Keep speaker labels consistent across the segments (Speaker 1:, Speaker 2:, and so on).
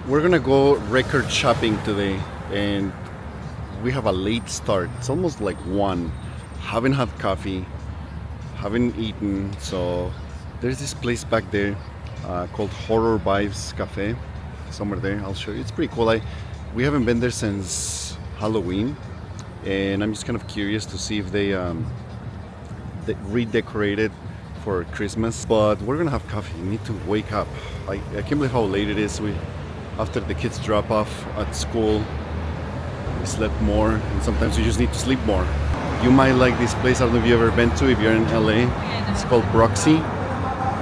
Speaker 1: We're gonna go record shopping today, and we have a late start. It's almost like 1. Haven't had coffee, haven't eaten, so there's this place back there called Horror Vibes Cafe, somewhere there. I'll show you. It's pretty cool. We haven't been there since Halloween, and I'm just kind of curious to see if they redecorated for Christmas. But we're gonna have coffee. We need to wake up. I can't believe how late it is. After the kids drop off at school, we slept more, and sometimes you just need to sleep more. You might like this place. I don't know if you've ever been to. If you're in LA, it's called Broxy.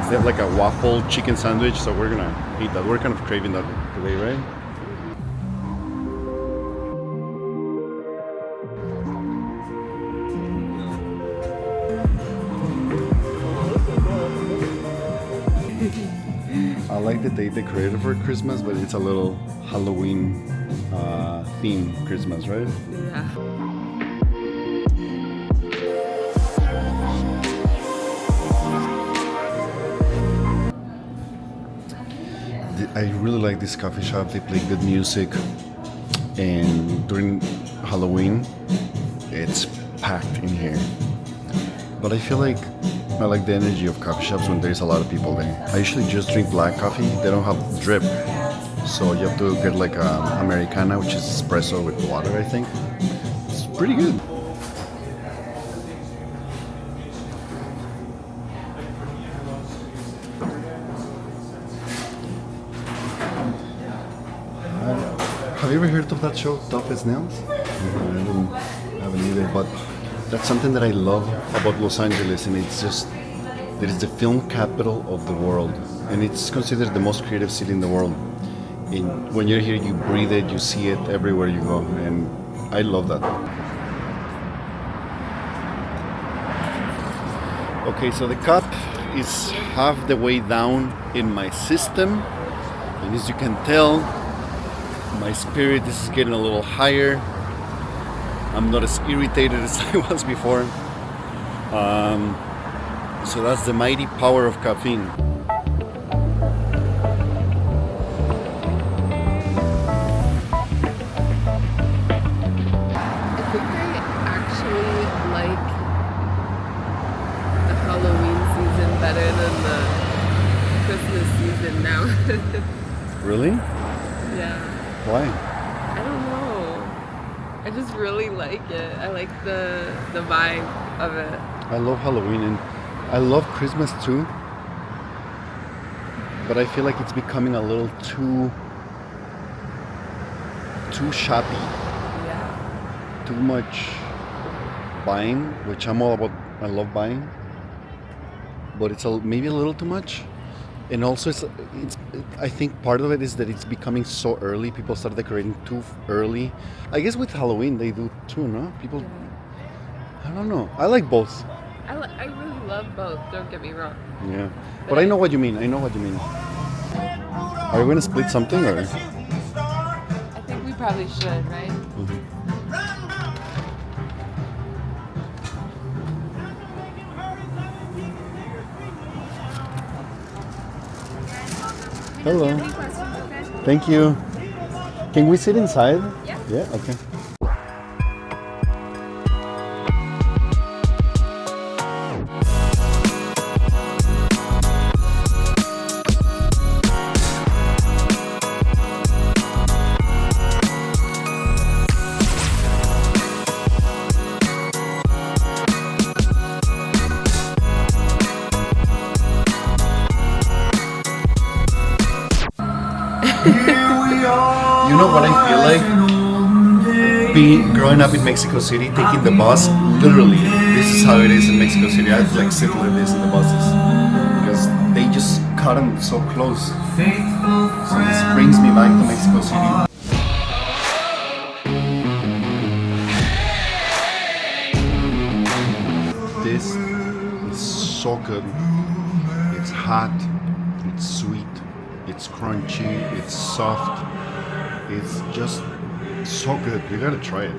Speaker 1: They have like a waffle chicken sandwich, so we're gonna eat that. We're kind of craving that today, right? I like that they decorated for Christmas, but it's a little Halloween theme Christmas, right?
Speaker 2: Yeah.
Speaker 1: I really like this coffee shop. They play good music, and during Halloween, it's packed in here. But I feel like I like the energy of coffee shops when there's a lot of people there. I usually just drink black coffee. They don't have drip, so you have to get like a Americana, which is espresso with water, I think. It's pretty good. Have you ever heard of that show, Tough as Nails? I haven't either, but that's something that I love about Los Angeles, and it's just that it's the film capital of the world, and it's considered the most creative city in the world. And when you're here, you breathe it, you see it everywhere you go, and I love that. Okay, so the cup is half the way down in my system, and as you can tell, my spirit is getting a little higher. I'm not as irritated as I was before. So that's the mighty power of caffeine.
Speaker 2: I think I actually like the Halloween season better than the Christmas season now.
Speaker 1: Really?
Speaker 2: Yeah.
Speaker 1: Why?
Speaker 2: I don't know. I just really like it. I like the vibe of it.
Speaker 1: I love Halloween, and I love Christmas too. But I feel like it's becoming a little too shoppy.
Speaker 2: Yeah.
Speaker 1: Too much buying, which I'm all about. I love buying, but it's maybe a little too much. And also, I think part of it is that it's becoming so early. People start decorating too early. I guess with Halloween they do too, no? People,
Speaker 2: Yeah.
Speaker 1: I don't know. I like both.
Speaker 2: I really love both. Don't get me wrong.
Speaker 1: Yeah, but I know what you mean. I know what you mean. Are we gonna split something or?
Speaker 2: I think we probably should, right?
Speaker 1: Hello. Thank you. Can we sit inside?
Speaker 2: Yeah.
Speaker 1: Yeah, okay. You know what I feel like? Growing up in Mexico City, taking the bus, literally, this is how it is in Mexico City. I have to like sit like this in the buses because they just cut them so close. So this brings me back to Mexico City. This is so good. It's hot, it's sweet, it's crunchy, it's soft. It's just so good. You gotta try it.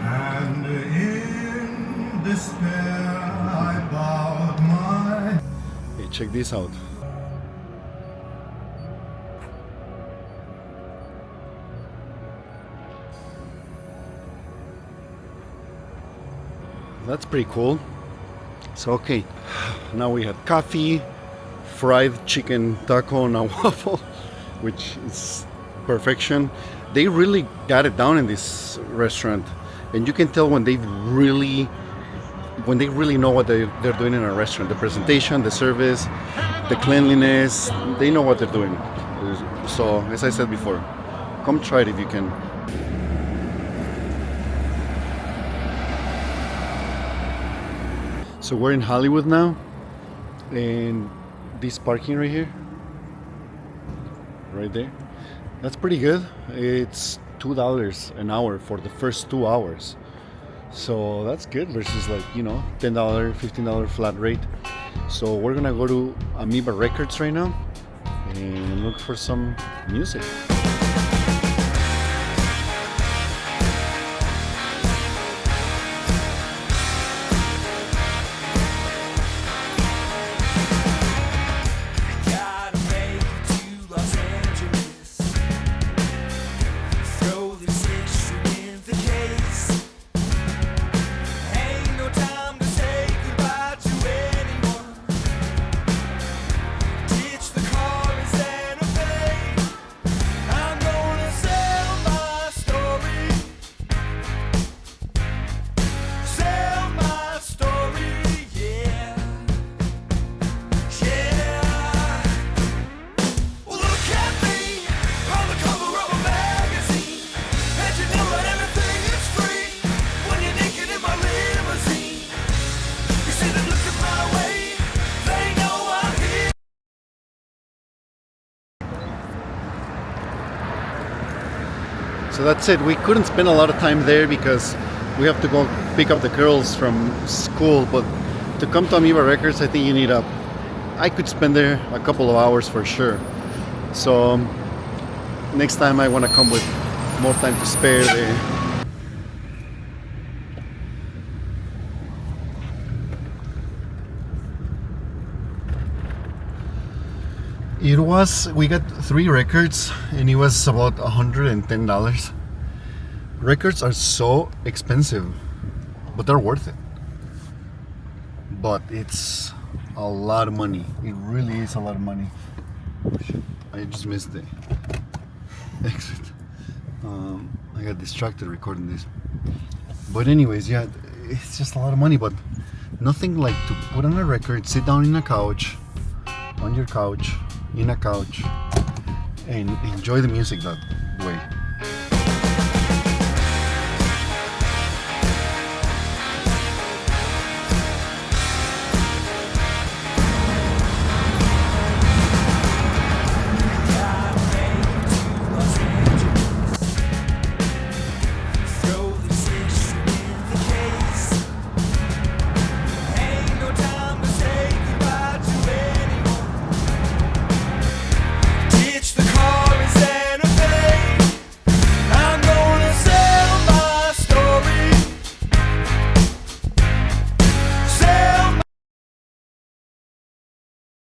Speaker 1: And in despair, I bowed my... Hey, check this out. that's pretty cool. So okay, now we had coffee, fried chicken taco on a waffle, which is perfection. They really got it down in this restaurant, and you can tell when they really know what they're doing in a restaurant. The presentation, the service, the cleanliness, they know what they're doing. So as I said before, come try it if you can. So we're in Hollywood now, and this parking right here, right there, that's pretty good. It's $2 an hour for the first 2 hours. So that's good versus like, $10, $15 flat rate. So we're gonna go to Amoeba Records right now and look for some music. So that's it. We couldn't spend a lot of time there because we have to go pick up the girls from school. But to come to Amoeba Records, I think you need I could spend there a couple of hours for sure. So next time I want to come with more time to spare there. We got 3 records and it was about $110. Records are so expensive, but they're worth it. But it's a lot of money. It really is a lot of money. Shit, I just missed the exit. I got distracted recording this. But anyways, yeah, it's just a lot of money, but nothing like to put on a record, sit down in a couch, on your couch, in a couch, and enjoy the music that way.